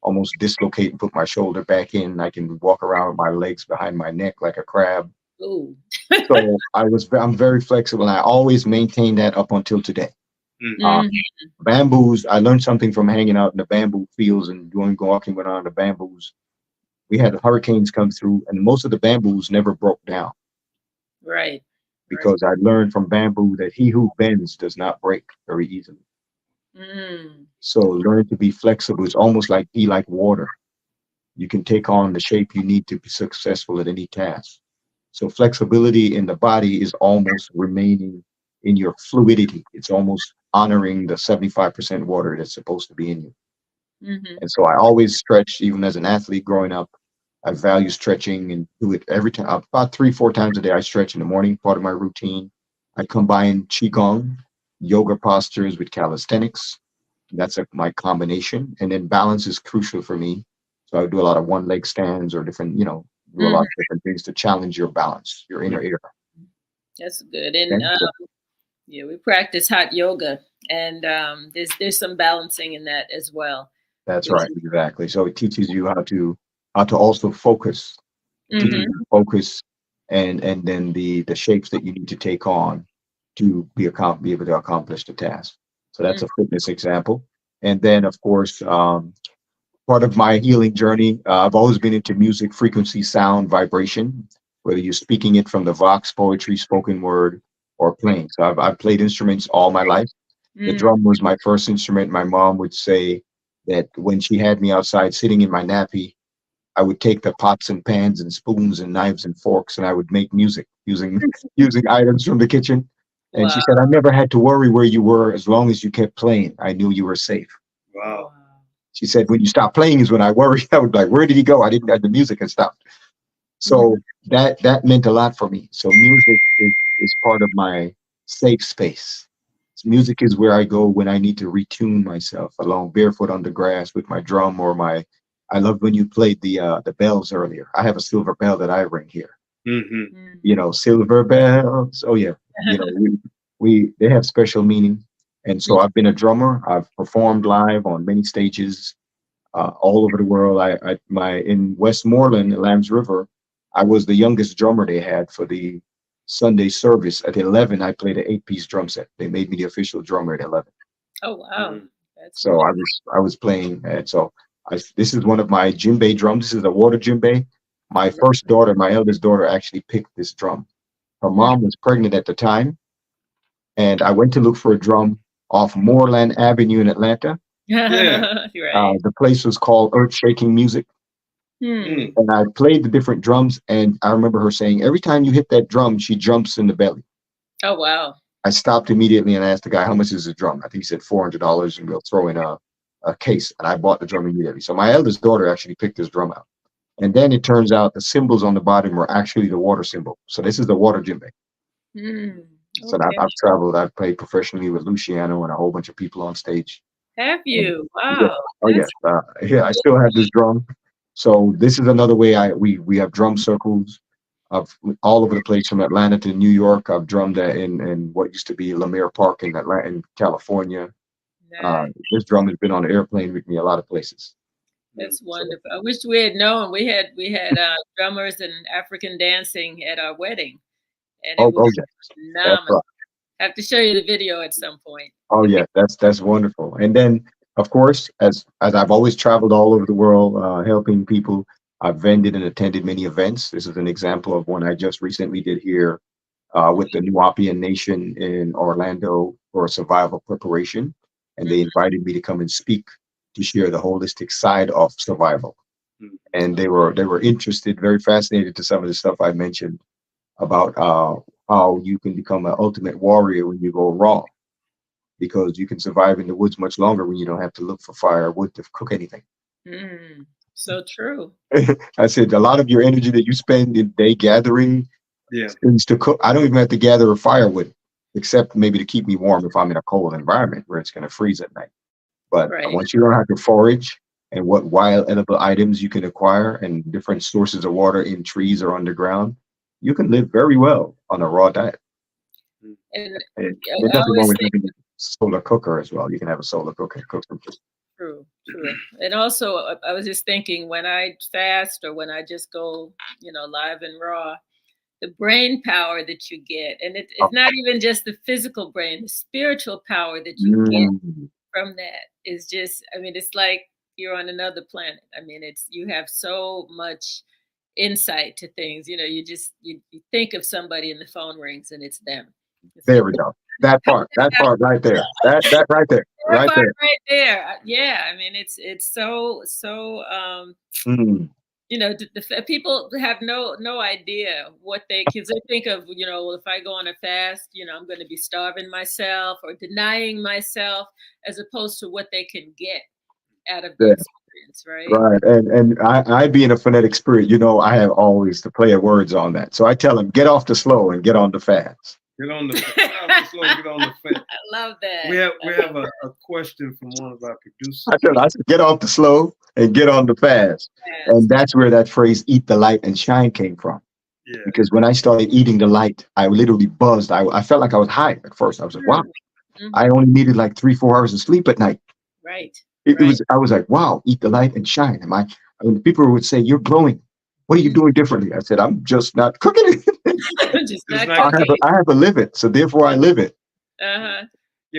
Almost dislocate and put my shoulder back in. I can walk around with my legs behind my neck like a crab. So I'm very flexible, and I always maintain that up until today. Bamboos, I learned something from hanging out in the bamboo fields and walking around the bamboos. We had hurricanes come through, and most of the bamboos never broke down. Because I learned from bamboo that he who bends does not break very easily. So learn to be flexible. It's almost like water. You can take on the shape you need to be successful at any task. So flexibility in the body is almost remaining in your fluidity. It's almost honoring the 75% water that's supposed to be in you. And so I always stretch, even as an athlete growing up. I value stretching and do it every time. About 3-4 times a day I stretch in the morning, part of my routine. I combine Qi-Gong, yoga postures with calisthenics. That's my combination. And then balance is crucial for me. So I do a lot of one leg stands or different, do a lot of different things to challenge your balance, your inner ear. That's good. And we practice hot yoga, and there's some balancing in that as well. That's right, exactly. So it teaches you how to also focus, focus, and then the shapes that you need to take on to be able to accomplish the task. So that's a fitness example. And then, of course, part of my healing journey, I've always been into music, frequency, sound, vibration, whether you're speaking it from the Vox, poetry, spoken word, or playing. So I've played instruments all my life. The drum was my first instrument. My mom would say that when she had me outside sitting in my nappy, I would take the pots and pans and spoons and knives and forks, and I would make music using items from the kitchen. And she said, I never had to worry where you were as long as you kept playing. I knew you were safe. Wow. She said, when you stop playing is when I worry. I would be like, where did he go? I didn't have the music had stopped. So that meant a lot for me. So music is part of my safe space. Music is where I go when I need to retune myself, along barefoot on the grass with my drum or my. I love when you played the bells earlier. I have a silver bell that I ring here. You know, silver bells. Oh yeah, you know, we they have special meaning. And so I've been a drummer. I've performed live on many stages all over the world. In Westmoreland, Lambs River, I was the youngest drummer they had for the Sunday service. At 11, I played an 8-piece drum set. They made me the official drummer at 11. Oh wow! That's So cool. I was playing, and so this is one of my djembe drums. This is a water djembe. My first daughter, my eldest daughter, actually picked this drum. Her mom was pregnant at the time, and I went to look for a drum off Moreland Avenue in Atlanta. Right. The place was called Earth Shaking Music. And I played the different drums, and I remember her saying, every time you hit that drum, she jumps in the belly. Oh, wow. I stopped immediately and asked the guy, how much is the drum? I think he said $400, and we'll throw in a case. And I bought the drum immediately. So my eldest daughter actually picked this drum out. And then it turns out the symbols on the bottom were actually the water symbol. So this is the water djembe. So I've traveled. I've played professionally with Luciano and a whole bunch of people on stage. Have you? Wow. Yeah. Oh, yes. Yeah, I still have this drum. So this is another way we have drum circles of all over the place, from Atlanta to New York. I've drummed in what used to be Lemire Park in Atlanta, in California. Nice. This drum has been on an airplane with me a lot of places. That's wonderful. I wish we had known. We had drummers and African dancing at our wedding, and it was phenomenal. I have to show you the video at some point. Oh yeah, that's wonderful. And then, of course, as I've always traveled all over the world, helping people, I've vended and attended many events. This is an example of one I just recently did here with the Nuapian Nation in Orlando for a survival preparation, and they invited me to come and speak to share the holistic side of survival. And they were interested, very fascinated to some of the stuff I mentioned about how you can become an ultimate warrior when you go raw, because you can survive in the woods much longer when you don't have to look for fire or wood to cook anything. So true. I said, a lot of your energy that you spend in day gathering things to cook, I don't even have to gather a firewood, except maybe to keep me warm if I'm in a cold environment where it's going to freeze at night. But once you learn how to forage and what wild edible items you can acquire and different sources of water in trees or underground, you can live very well on a raw diet. And there's nothing wrong with having a solar cooker as well. You can have a solar cooker and cook some food. True. And also, I was just thinking, when I fast or when I just go, live and raw, the brain power that you get, and it's not even just the physical brain, the spiritual power that you get from that is just, it's like you're on another planet. You have so much insight to things. You think of somebody and the phone rings and it's them. There we go. That part right there. That right there. Right there. Yeah. It's so the people have no idea what because they think of, well, if I go on a fast, I'm going to be starving myself or denying myself, as opposed to what they can get out of the experience, right? Right. And I being a phonetic spirit, I have always to play words on that. So I tell them, get off the slow and get on the fast. Get on the slow, get on the fast. I love that. We have a question from one of our producers. I said, get off the slow and get on the fast. And that's where that phrase, eat the light and shine, came from. Yeah. Because when I started eating the light, I literally buzzed. I felt like I was high at first. I was like, wow, I only needed like 3-4 hours of sleep at night. Right. I was like, wow, eat the light and shine. People would say, you're glowing. What are you doing differently? I said, I'm just not cooking it. I have a live it, so therefore I live it. I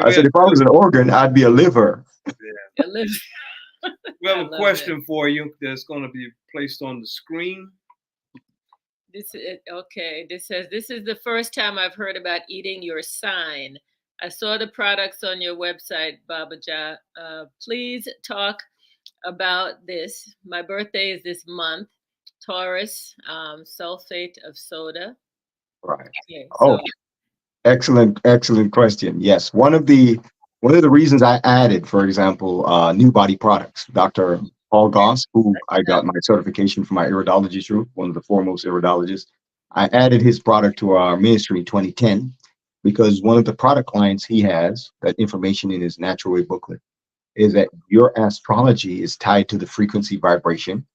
said, if I was an organ, I'd be a liver. Yeah. A liver. We have a question for you that's going to be placed on the screen. This says, this is the first time I've heard about eating your sign. I saw the products on your website, Baba Jah. Please talk about this. My birthday is this month. Taurus, sulfate of soda. Right. Okay, excellent question. Yes, one of the reasons I added, for example, New Body Products. Dr. Paul Goss, who I got my certification from my Iridiologist group, one of the foremost Iridiologists. I added his product to our ministry in 2010 because one of the product lines he has, that information in his Natural Way booklet, is that your astrology is tied to the frequency vibration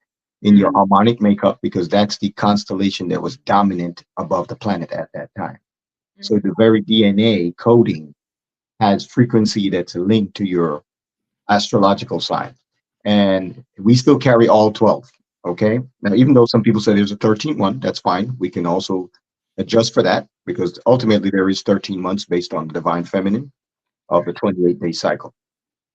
in your harmonic makeup, because that's the constellation that was dominant above the planet at that time. So the very DNA coding has frequency that's linked to your astrological sign. And we still carry all 12. Okay. Now, even though some people say there's a 13th one, that's fine. We can also adjust for that, because ultimately there is 13 months based on the divine feminine of the 28-day cycle.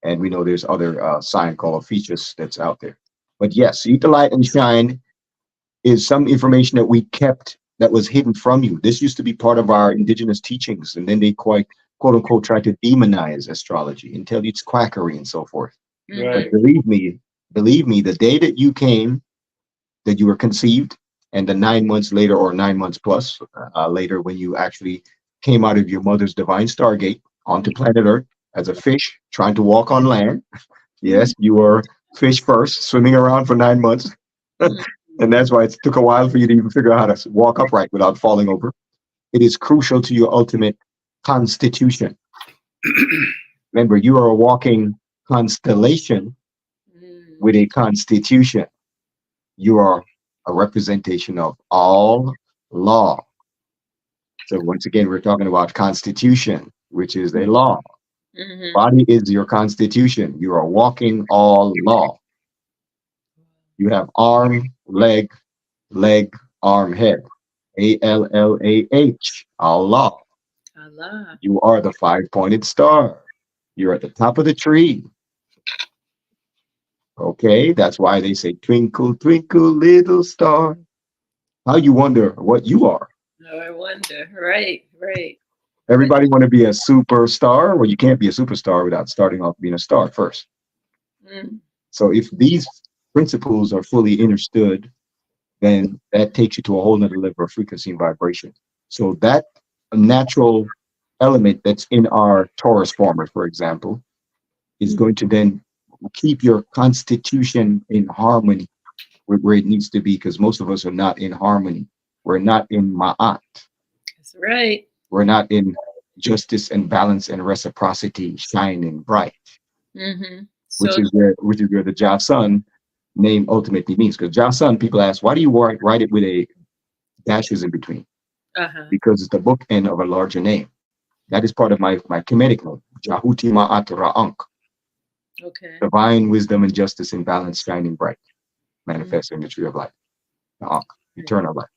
And we know there's other sign called Ophiuchus that's out there. But yes, Eat the Light and Shine is some information that we kept that was hidden from you. This used to be part of our indigenous teachings, and then they quote unquote try to demonize astrology and tell you it's quackery and so forth. Right. But believe me, the day that you came, that you were conceived, and the 9 months later, or 9 months plus later, when you actually came out of your mother's divine stargate onto planet Earth as a fish trying to walk on land. Yes, you were fish first, swimming around for 9 months. And that's why it took a while for you to even figure out how to walk upright without falling over. It is crucial to your ultimate constitution. Remember, you are a walking constellation with a constitution. You are a representation of all law. So once again, we're talking about constitution, which is a law. Body is your constitution. You are walking all law. You have arm, leg, arm, head. ALLAH, Allah. Allah. You are the 5-pointed star. You're at the top of the tree. Okay, that's why they say, twinkle, twinkle, little star. How you wonder what you are? Oh, I wonder. Right. Everybody want to be a superstar? Well, you can't be a superstar without starting off being a star first. So if these principles are fully understood, then that takes you to a whole nother level of frequency and vibration. So that natural element that's in our Taurus former, for example, is going to then keep your constitution in harmony with where it needs to be, because most of us are not in harmony. We're not in Ma'at. That's right. We're not in justice and balance and reciprocity shining bright, which is where the Jah Sun name ultimately means. Because Jah Sun, people ask, why do you write it with a dashes in between? Because it's the bookend of a larger name. That is part of my Kemetic name, Jahuti Ma'at Ra'ank. Okay. Divine wisdom and justice and balance shining bright, manifesting the tree of life, Ankh, eternal life.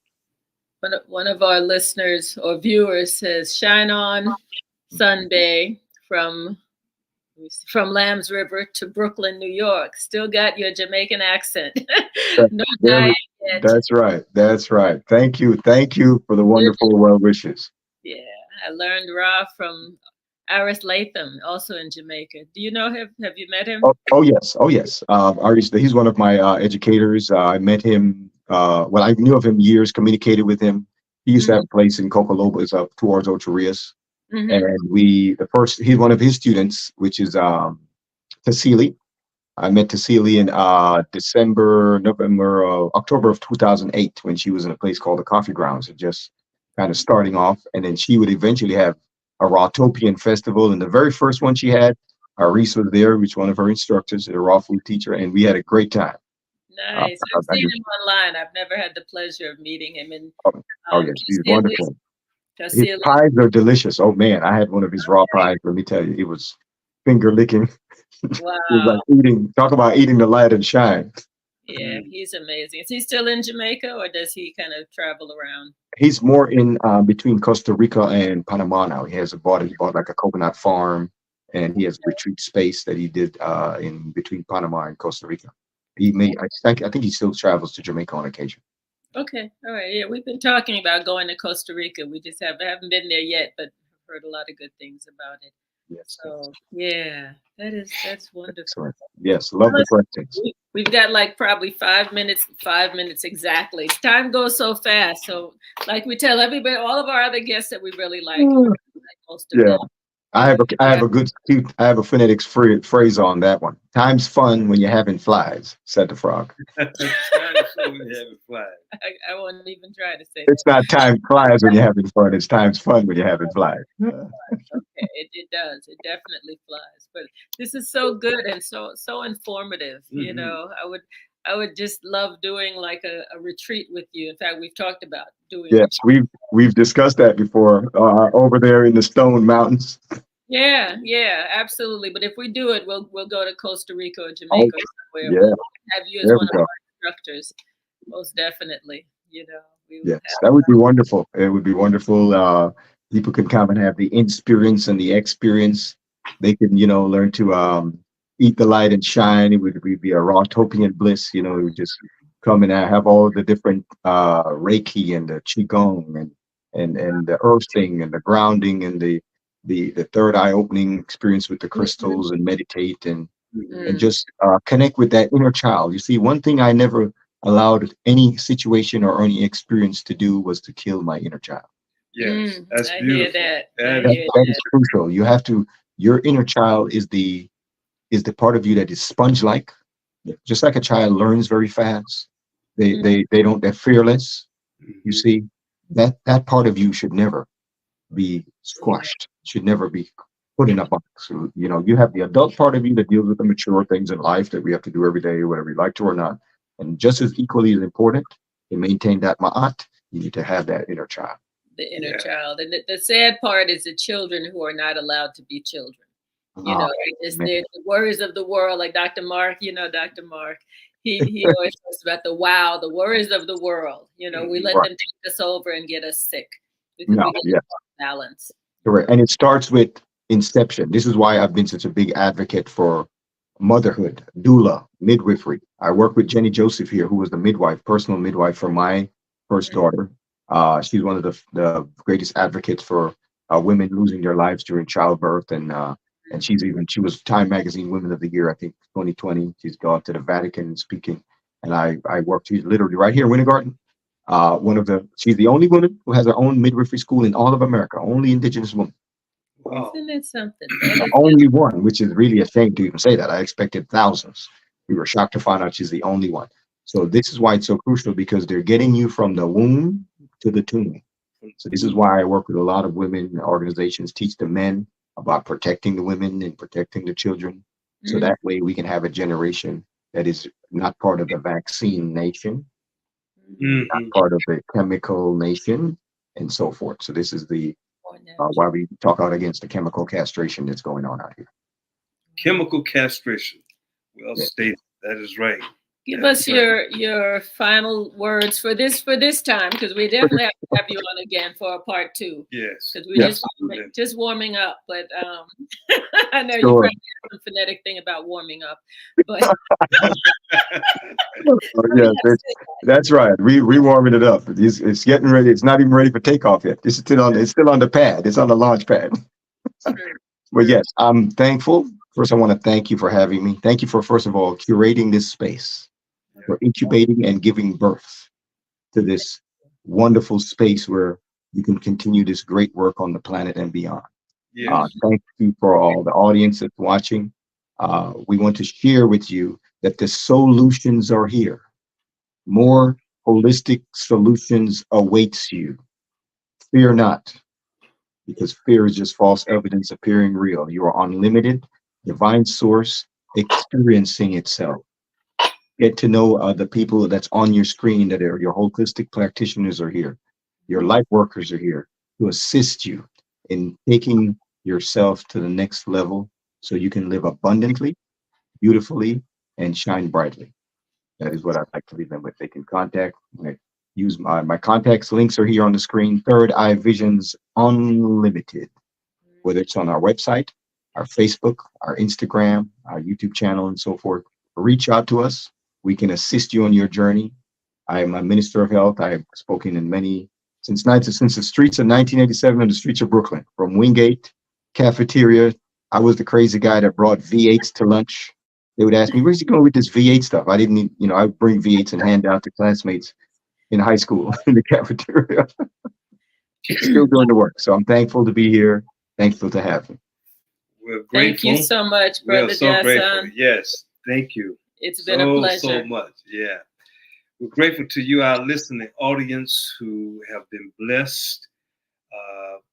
One of our listeners or viewers says, "Shine on, Sun Bey, from Lambs River to Brooklyn, New York. Still got your Jamaican accent. No dying yet." That's right. Thank you for the wonderful well wishes. Yeah, I learned Ra from Aris Latham, also in Jamaica. Do you know him? Have you met him? Oh yes. He's one of my educators. I met him. Well, I knew of him years, communicated with him. He used to have a place in Cocolobas up towards Ocho Rios. And he's one of his students, which is Tassili. I met Tassili in October of 2008, when she was in a place called the Coffee Grounds, just kind of starting off. And then she would eventually have a Rawtopian festival. And the very first one she had, Aris was there, which is one of her instructors, a raw food teacher, and we had a great time. Nice. I've seen him online. I've never had the pleasure of meeting him. And yes, he's wonderful. Tassili. His pies are delicious. Oh man, I had one of his raw pies. Let me tell you, it was finger licking. Wow. It was like talk about eating the light and shine. Yeah, he's amazing. Is he still in Jamaica, or does he kind of travel around? He's more in between Costa Rica and Panama now. He bought like a coconut farm, and he has a retreat space that he did in between Panama and Costa Rica. I think he still travels to Jamaica on occasion. Okay, all right. Yeah, we've been talking about going to Costa Rica. We just haven't been there yet, but I've heard a lot of good things about it. Yes. So yeah, that's wonderful. Excellent. Yes, love the questions. We've got like probably 5 minutes exactly. Time goes so fast. So like we tell everybody, all of our other guests that we really like most of them. I have a good cute. I have a phonetics phrase on that one. Time's fun when you're having flies," said the frog. Time's fun when you're having flies. I won't even try to say It's that. not time flies when you're having fun. It's time's fun when you're having flies. Okay, it does. It definitely flies. But this is so good and so informative. You know, I would just love doing like a retreat with you. In fact, we've talked about doing. Yes, we've discussed that before over there in the Stone Mountains. Yeah, absolutely. But if we do it, we'll go to Costa Rica or Jamaica or somewhere. Yeah. We'll have you as There one we of go. our instructors. Most definitely. You know, we would Yes, have that would be wonderful. It would be wonderful. People can come and have the experience and the experience. They can, learn to eat the light and shine. It would be a raw topian bliss. It would just come and have all the different Reiki and the Qi-Gong and the earthing and the grounding and the third eye opening experience with the crystals and meditate and just connect with that inner child. You see, one thing I never allowed any situation or any experience to do was to kill my inner child. Yes, that's I beautiful. hear that. That is crucial. You have to. Your inner child is the part of you that is sponge-like. Just like a child learns very fast. They're fearless. You see, that part of you should never be squashed. Should never be put in a box. You have the adult part of you that deals with the mature things in life that we have to do every day, whether we like to or not. And just as equally as important to maintain that ma'at, you need to have that inner child. The inner child. And the sad part is the children who are not allowed to be children. It's the worries of the world, like Dr. Mark, Dr. Mark, he always talks about the worries of the world. We let them take us over and get us sick because we get balance. Correct. And it starts with inception. This is why I've been such a big advocate for motherhood, doula, midwifery. I work with Jenny Joseph here, who was the personal midwife for my first daughter. She's one of the greatest advocates for women losing their lives during childbirth, and she was Time Magazine Women of the Year, I think 2020. She's gone to the Vatican speaking, and I worked. She's literally right here in Winter Garden. She's the only woman who has her own midwifery school in all of America, only indigenous woman. Wow. Isn't it something? Only one, which is really a shame to even say that. I expected thousands. We were shocked to find out she's the only one. So this is why it's so crucial, because they're getting you from the womb to the tomb. So this is why I work with a lot of women organizations, teach the men about protecting the women and protecting the children. So that way we can have a generation that is not part of the vaccine nation, not part of the chemical nation, and so forth. So this is why we talk out against the chemical castration that's going on out here. Chemical castration. Well stated. That is right. Give us your final words for this time, because we definitely have to have you on again for a part 2. Yes. Because we're just warming up, but I know you probably have some phonetic thing about warming up, but that's right. We warming it up. It's getting ready. It's not even ready for takeoff yet. It's still on the pad. It's on the launch pad. But yes, I'm thankful. First, I want to thank you for having me. Thank you for, first of all, curating this space, for incubating and giving birth to this wonderful space where you can continue this great work on the planet and beyond. Yes. Thank you for all the audience that's watching. We want to share with you that the solutions are here. More holistic solutions awaits you. Fear not, because fear is just false evidence appearing real. You are unlimited, divine source experiencing itself. Get to know the people that's on your screen, that are your holistic practitioners are here. Your light workers are here to assist you in taking yourself to the next level so you can live abundantly, beautifully, and shine brightly. That is what I'd like to leave them with. They can contact me. Use my contacts. Links are here on the screen. Third Eye Visions Unlimited. Whether it's on our website, our Facebook, our Instagram, our YouTube channel, and so forth. Reach out to us. We can assist you on your journey. I am a minister of health. I have spoken in since the streets of 1987 and the streets of Brooklyn, from Wingate cafeteria. I was the crazy guy that brought V8s to lunch. They would ask me, "Where's he going with this V8 stuff?" I didn't need, I would bring V8s and hand out to classmates in high school in the cafeteria. Still doing the work. So I'm thankful to be here. Thankful to have you. We're grateful. Thank you so much, We're Brother so Jah grateful. Sun. Yes, thank you. It's been a pleasure. So much. Yeah. We're grateful to you, our listening audience, who have been blessed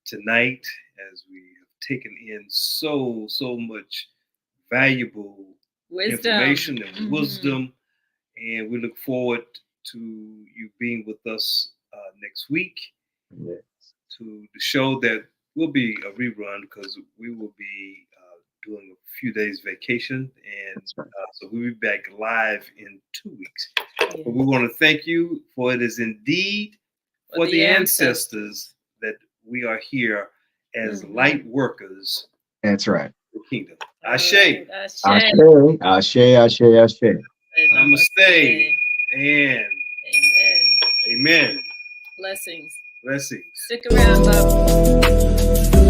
tonight as we have taken in so much valuable information and wisdom. And we look forward to you being with us next week. Yes. To the show that will be a rerun because we will be doing a few days vacation, and right. So we'll be back live in 2 weeks. Yes. But we want to thank you, for it is indeed for the ancestors that we are here as light workers. That's right. The kingdom. Ashe. Ashe. Ashe. Ashe. Ashe. Namaste. And amen. Amen. Blessings. Blessings. Stick around, love.